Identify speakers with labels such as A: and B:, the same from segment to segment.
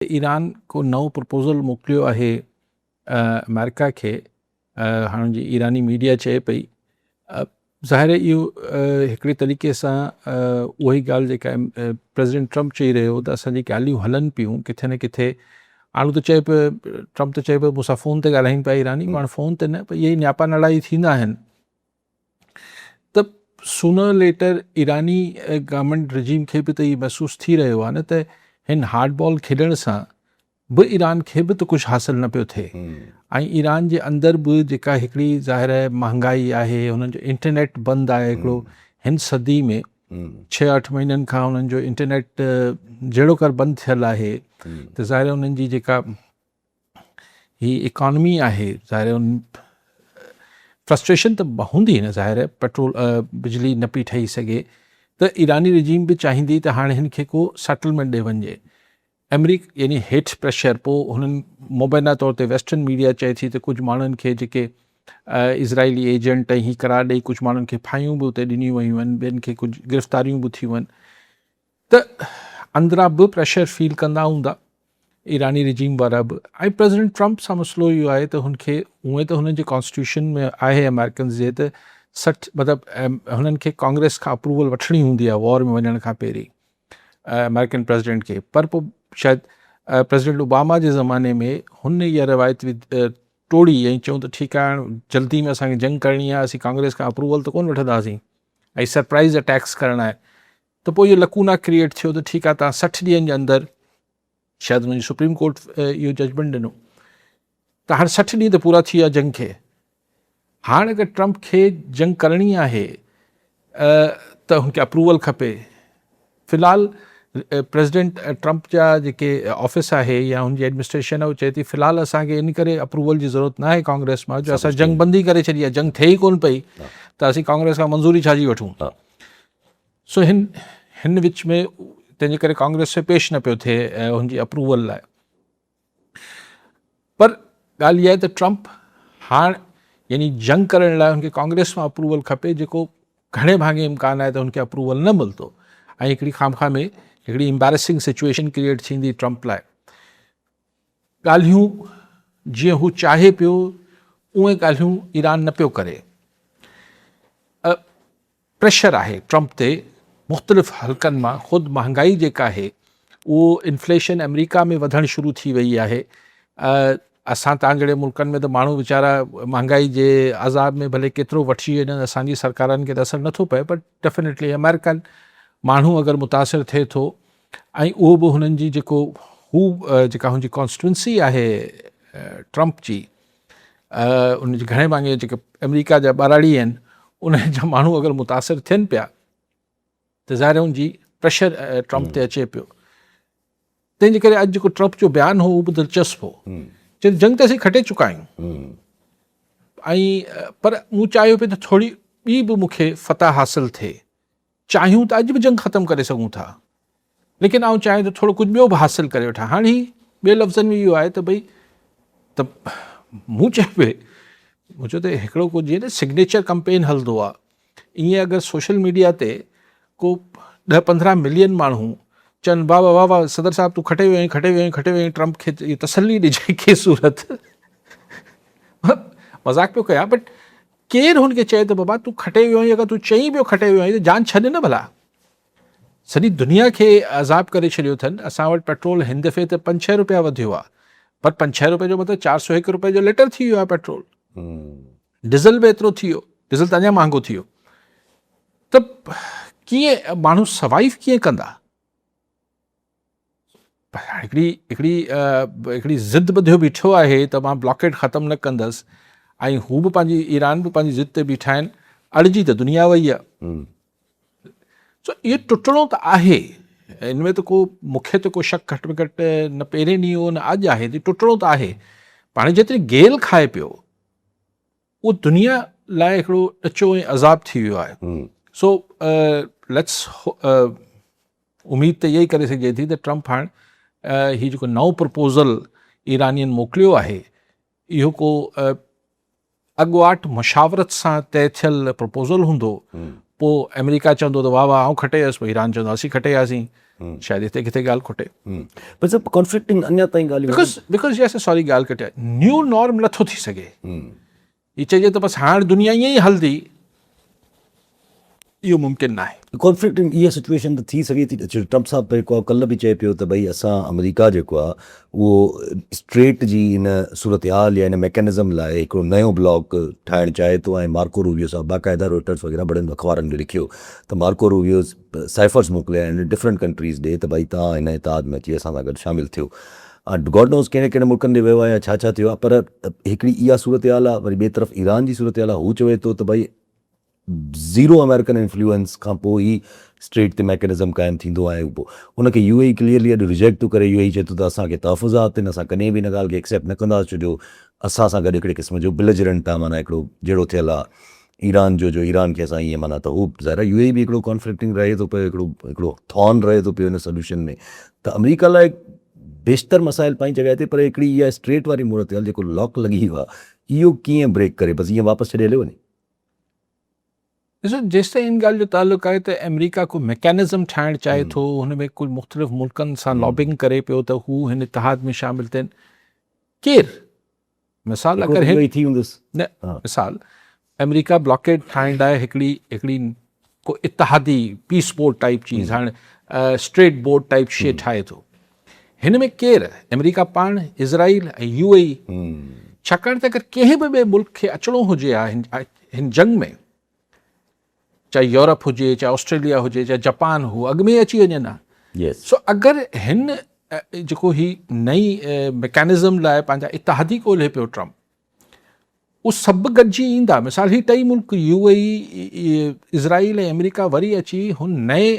A: Iran को नओं proposal मोकिलियो आहे अमेरिका खे। हाणे जी ईरानी मीडिया चए पई, ज़ाहिर इहो हिकिड़े तरीक़े सां उहा ई ॻाल्हि जेका प्रेसिडेंट ट्रम्प चई रहियो त असांजी ॻाल्हियूं हलनि पियूं किथे न किथे। हाणे त चए पियो, ट्रम्प त चए पियो मूंसां फ़ोन ते ॻाल्हाइनि पिया ईरानी, पाण फ़ोन ते न, पर इहे ई न्यापा नड़ाई थींदा आहिनि। त सूनर लेटर ईरानी गवर्नमेंट रिजीम खे बि त इहो महसूसु थी रहियो आहे न त हिन हार्ड बॉल खेॾण सां बि ईरान खे बि त कुझु हासिलु न पियो थिए। ऐं ईरान जे अंदरि बि जेका हिकिड़ी ज़ाहिर आहे महांगाई आहे, हुननि जो इंटरनेट बंदि आहे हिकिड़ो हिन सदी में 6-8 महीननि खां हुननि जो इंटरनेट जहिड़ो कर बंदि थियलु आहे। त ज़ाहिर आहे हुननि जी जेका ही इकॉनमी आहे, ज़ाहिर आहे फ्रस्ट्रेशन त हूंदी न, ज़ाहिर आहे पेट्रोल बिजली न पई ठही सघे त ईरानी रिजीम बि चाहींदी त हाणे हिन खे को सेटलमेंट ॾे वञे। यानी हेठि प्रेशर, पोइ हुननि मुबैना तौर ते वेस्टर्न मीडिया चए थी त कुझु माण्हुनि खे जेके इज़राइली एजेंट ऐं ही करार ॾेई कुझु माण्हुनि खे फायूं बि उते ॾिनियूं वयूं आहिनि, ॿियनि खे कुझु गिरफ़्तारियूं बि थियूं आहिनि। त अंदरां बि प्रेशर फील कंदा हूंदा ईरानी रिजीम वारा बि। ऐं प्रेसिडेंट ट्रम्प सां मसइलो इहो आहे त हुनखे उहे त हुननि जे कॉन्स्टिट्यूशन में आहे अमेरिकन्स जे त 60 मतिलबु हुननि खे कांग्रेस खां अप्रूवल वठणी हूंदी आहे वॉर में वञण खां पहिरीं अमेरिकन प्रेसिडेंट खे। पर पोइ शायदि प्रेसिडेंट ओबामा जे ज़माने में हुन इहा रिवायत तोड़ी ऐं चयूं त ठीकु आहे, जल्दी में असांखे जंग करणी आहे, असीं कांग्रेस खां अप्रूवल त कोन वठंदासीं ऐं सरप्राइज़ अटैक्स करणा आहे। त पोइ इहो लकूना क्रिएट थियो त ठीकु आहे, तव्हां 60 ॾींहंनि जे अंदरि, शायदि हुनजी सुप्रीम कोर्ट इहो जजमेंट ॾिनो त हाणे 60 ॾींहं त पूरा थी विया जंग खे। हाणे अगरि ट्रम्प खे जंग करणी आहे त हुनखे अप्रूवल खपे। फ़िलहालु प्रेसिडेंट ट्रम्प जा जेके ऑफिस आहे या हुनजी एडमिनिस्ट्रेशन आहे, उहो चए थी फ़िलहालु असांखे इन करे अप्रूवल जी ज़रूरत न आहे कांग्रेस मां, जो असां जंग बंदी करे छॾी आहे, जंग थिए ई कोन पई त असीं कांग्रेस खां मंज़ूरी छाजी वठूं। सो हिन विच में तंहिंजे करे कांग्रेस से पेश न पियो थिए हुनजी अप्रूवल लाइ। पर ॻाल्हि इहा आहे त ट्रम्प हाणे यानी जंग करण लाइ हुनखे कांग्रेस मां अप्रूवल खपे, जेको घणे भाङे इम्कान आहे त हुनखे अप्रूवल न मिलंदो ऐं हिकिड़ी खामखा में हिकिड़ी एम्बेरेसिंग सिचुएशन क्रिएट थींदी ट्रम्प लाइ। ॻाल्हियूं जीअं हू चाहे पियो उहे ॻाल्हियूं ईरान न पियो करे। प्रेशर आहे ट्रम्प ते मुख़्तलिफ़ हल्कनि मां। ख़ुदि महांगाई जेका आहे उहो इन्फ्लेशन अमेरिका में वधणु शुरू थी वई आहे। असां तव्हां जहिड़े मुल्कनि में त माण्हू वीचारा महांगाई जे अज़ाब में भले केतिरो वठी वञनि, असांजी सरकारनि खे त असरु नथो पए, पर डेफिनेटली अमेरिकन माण्हू अगरि मुतासिर थिए थो ऐं उहो बि हुननि जी जेका हुनजी कॉन्स्टिट्यूंसी आहे ट्रम्प जी, उनजे घणे भाङे जेके अमेरिका जा ॿाराड़ी आहिनि उन जा माण्हू अगरि मुतासिर थियनि पिया त ज़ाहिर हुनजी प्रेशर ट्रम्प ते अचे पियो। तंहिंजे करे अॼु जेको ट्रम्प जो बयानु हो उहो बि दिलचस्प हो। चए जंग त असीं खटे चुका आहियूं ऐं पर मूं चाहियो पियो त थोरी ॿी बि मूंखे फतह हासिलु थिए। चाहियूं त अॼु बि जंग ख़तमु करे सघूं था, लेकिन आउं चाहियां त थोरो कुझु ॿियो बि हासिलु करे वठां। हाणे ही ॿिए लफ़्ज़नि में इहो आहे त भई त मूं चयो पिए, मूं चयो त हिकिड़ो कुझु जीअं न सिग्नेचर कंपेन हलंदो आहे, ईअं अगरि सोशल मीडिया ते को 10-15 मिलियन माण्हू चवनि वाह वाह वाह सदर साहिबु तूं खटे वियो आहीं ट्रम्प खे इहा तसली ॾिजे के सूरत मज़ाक पियो कयां, बट केरु हुनखे चए त बाबा तूं खटे वियो आहीं, अगरि तूं चई पियो खटे वियो आहीं त जान छॾ न भला। सॼी दुनिया खे अज़ाब करे छॾियो अथनि। असां वटि पेट्रोल हिन दफ़े त 5-6 रुपया वधियो आहे, पर 5-6 रुपए जो मतिलबु 401 रुपए जो लीटर थी वियो आहे पेट्रोल। डीज़ल बि एतिरो थी वियो, डीज़ल त अञा महांगो थी वियो। त कीअं माण्हू सर्वाइव कीअं कंदा? हिकिड़ी ज़िद ॿधियो बीठो आहे त मां ब्लॉकेट ख़तमु न कंदसि, ऐं हू बि पंहिंजी ईरान बि पंहिंजी ज़िद ते बीठा आहिनि। अड़िजी त दुनिया वई आहे। सो इहो टुटणो त आहे, हिन में त मूंखे त को शक घटि में घटि न पहिरें ॾींहुं हो न अॼु आहे, टुटणो त आहे। पाण जेतिरी गेल खाए पियो उहो दुनिया लाइ हिकिड़ो ॾचो ऐं अज़ाब थी वियो आहे। सो लेट्स उमेद त इहा ई करे सघिजे थी त ट्रम्प हाणे हीउ जेको नओं प्रपोज़ल ईरानियन मोकिलियो आहे इहो को अॻुवाट मुशावरत सां तइ थियल प्रपोज़ल हूंदो। पोइ अमेरिका चवंदो त वाह वाह आउं खटे वियुसि, पोइ ईरान चवंदो असीं खटे वियासीं, शायदि हिते किथे ॻाल्हि खुटे
B: पर सभु कॉन्फ्लिक्टिंग अञा ताईं ॻाल्हियूं
A: बिकॉज़ जैसे सॉरी ॻाल्हि कटिया न्यू नॉर्म नथो थी सघे ही चइजे त बसि हाणे दुनिया ईअं ई हलंदी इहो मुमकिन न आहे
B: कॉन्फ्लिक्टिंग इहा सिचुएशन त थी सघे थी ट्रम्प साहब जेको कल्ह बि चए पियो त भई असां अमेरिका जेको आहे उहो स्ट्रेट जी इन सूरत हाल या इन मैकेनिज़म लाइ हिकिड़ो नयो ब्लॉक ठाहिणु चाहे थो ऐं मार्को रूबियो साहब बाक़ाइदा रोइटर्स वग़ैरह बड़नि अख़बारनि में लिखियो त मार्को रूबियो साइफर्स मोकिलिया आहिनि डिफरेंट कंट्रीज़ ॾे त भई तव्हां हिन इतिहाद में अची असां सां गॾु शामिलु थियो गॉड नोज़ कहिड़े कहिड़े मुल्कनि ॾे वियो आहे या छा थियो आहे पर हिकिड़ी इहा सूरत हाल आहे वरी ॿिए तरफ़ ईरान जी सूरत हाल आहे हू चवे थो त भई ज़ीरो अमेरिकन इन्फ्लुएंस खां पोइ ई स्ट्रेट ते मैकेनिज़म क़ाइमु थींदो आहे पोइ हुनखे UAE क्लियरली अॼु रिजेक्ट थो करे UAE चए थो त असांखे तहफ़ुज़ात आहिनि असां कॾहिं बि हिन ॻाल्हि खे एक्सेप्ट न कंदासीं छो जो असां सां गॾु हिकिड़े क़िस्म जो बिलजरेंट आहे माना हिकिड़ो जहिड़ो थियल आहे ईरान जो ईरान खे असां ईअं माना त हू ज़ाहिर UAE बि हिकिड़ो कॉन्फ्लिक्टिंग रहे थो पियो हिकिड़ो थॉर्न रहे थो पियो हिन सोल्यूशन में त अमेरिका लाइ बेशितर मसाइल पंहिंजी जॻह ते पर हिकिड़ी इहा स्ट्रेट वारी मूर्त हाल जेको लॉक लॻी वियो आहे इहो कीअं ब्रेक करे बसि ईअं वापसि छॾे हलियो वञे
A: ॾिसो जेसि ताईं इन ॻाल्हि जो तालुक़ु आहे त अमेरिका को मैकेनिज़म ठाहिणु चाहे थो हुन में कुझु मुख़्तलिफ़ मुल्कनि सां लॉबिंग करे पियो त हू हिन इतिहाद में शामिलु थियनि केरु मिसाल अगरि
B: थी हूंदुसि
A: न मिसाल अमेरिका ब्लॉकेड ठाहिण लाइ हिकिड़ी को इतिहादी पीस बोर्ड टाइप चीज़ हाणे स्ट्रेट बोर्ड टाइप शइ ठाहे थो हिन में केरु अमेरिका पाण इज़राइल ऐं UAE छाकाणि त अगरि कंहिं बि ॿिए मुल्क खे अचिणो हुजे हिन जंग में चाहे यूरोप हुजे चाहे ऑस्ट्रेलिया हुजे चाहे जापान हो अॻु में अची वञनि हा सो अगरि हिन जेको ही नई मैकेनिज़म लाइ पंहिंजा इतिहादी ॻोल्हे पियो ट्रम्प उहे सभु गॾिजी ईंदा मिसाल ही टई मुल्क UAE इज़राइल ऐं अमेरिका वरी अची हुन नए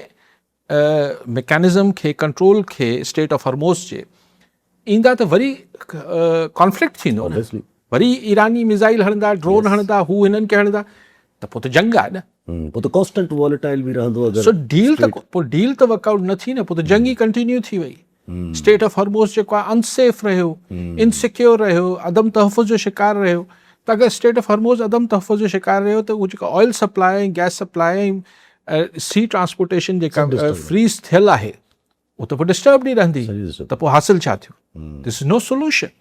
A: मैकेनिज़म खे कंट्रोल खे स्टेट ऑफ हॉर्मोज़ जे ईंदा त वरी कॉन्फ्लिक्ट थींदो वरी ईरानी मिज़ाइल हणंदा ड्रोन हणंदा हू हिननि खे हणंदा त पोइ त जंग आहे न
B: पोइ त कॉन्स्टेंट वॉलेटाइल बि रहंदो
A: सो डील त वर्कआउट न थी न पोइ त जंग ई कंटिन्यू थी वई स्टेट ऑफ हॉर्मोज़ जेको आहे अनसेफ रहियो इनसिक्योर रहियो अदम तहफ़ुज़ जो शिकार रहियो त अगरि स्टेट ऑफ हॉर्मोज़ अदम तहफ़ुज़ जो शिकार रहियो त उहो जेको ऑयल सप्लाई गैस सप्लाई ऐं सी ट्रांसपोर्टेशन जेका फ्रीज़ थियल आहे उहो त पोइ डिस्टर्ब नहीं रहंदी त पोइ हासिल छा थियो दिस इज़ नो सोल्यूशन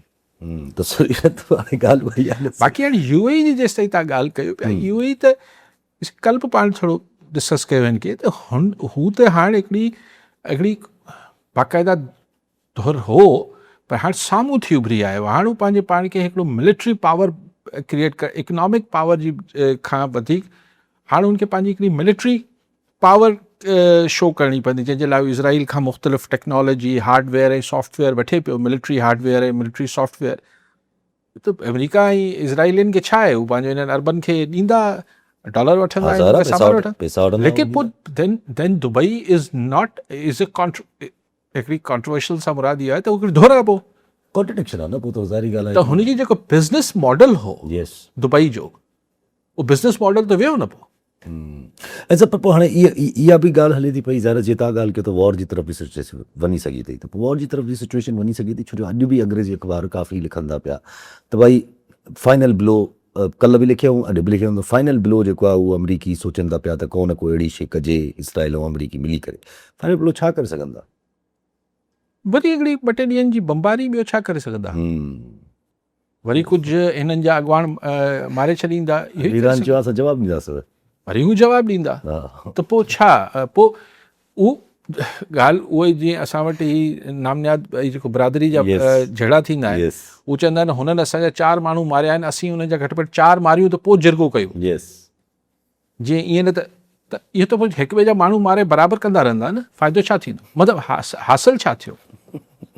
A: बाक़ी हाणे UAE जी जेसि ताईं तव्हां ॻाल्हि कयो पिया UAE त कल्ह पाण थोरो डिस्कस कयो हिन खे त हू त हाणे हिकिड़ी बाक़ाइदा दौर हो पर हाणे साम्हूं थी उभरी आयो हाणे हू पंहिंजे पाण खे हिकिड़ो मिलिट्री पावर क्रिएट कर इकनॉमिक पावर जी खां वधीक हाणे हुनखे पंहिंजी हिकिड़ी मिलिट्री पावर शो करणी पवंदी जंहिंजे लाइ इज़राइल खां मुख़्तलिफ़ टेक्नोलॉजी हार्डवेयर ऐं सॉफ्टवेयर वठे पियो मिलिट्री हार्डवेयर ऐं मिलिट्री सॉफ्टवेयर त अमेरिका ऐं इज़राइलियुनि खे छा आहे हू पंहिंजो हिननि अरबनि खे ॾींदा डॉलर वठंदा लेकिन पोइ देन दुबई इज़ नॉट इज़ हिकिड़ी कॉन्ट्रोवर्शियल सां मुराद इहा आहे त उहो हिकिड़ी दोहरा पोइ
B: कॉन्ट्रडिक्शन आहे न पोइ त ज़ाहिरी ॻाल्हि
A: आहे त हुनजी जेको बिज़नेस मॉडल हो दुबई जो उहो बिज़नेस मॉडल त वियो न पोइ
B: ऐं सभु पोइ हाणे इहा बि ॻाल्हि हले थी पई ज़ाहिर जीअं तव्हां ॻाल्हि कयो त वॉर जी तरफ़ बि सिचुएशन वञी सघे थी त पोइ वॉर जी तरफ़ जी सिचुएशन वञी सघे थी छो जो अॼु बि अंग्रेज़ी अख़बार काफ़ी लिखनि था पिया त भई फाइनल ब्लो कल्ह बि लिखियो अॼु बि लिखियो फाइनल ब्लो जेको आहे उहो अमरीकी सोचनि था पिया त को न को अहिड़ी शइ कजे इसराइल ऐं अमरीकी मिली करे फाइनल ब्लो छा करे सघंदा
A: वरी हिकिड़ी 2-3 ॾींहंनि जी बमबारी ॿियो छा करे सघंदा वरी कुझु हिननि जा अॻवान मारे छॾींदा
B: ईरान चयो असां जवाबु ॾींदासीं
A: वरी हू जवाबु ॾींदा त पोइ छा पोइ उहो ॻाल्हि उहे जीअं असां वटि ई नामनियाद जेको बिरादरी जा जहिड़ा थींदा आहिनि उहे चवंदा आहिनि हुननि असांजा 4 माण्हू मारिया आहिनि असीं हुननि जा घटि में घटि 4 मारियूं त पोइ जिरगो कयूं जीअं ईअं न त इहो त पोइ हिक ॿिए जा माण्हू मारे बराबरि कंदा रहंदा न फ़ाइदो छा थींदो मतिलबु हासिल छा थियो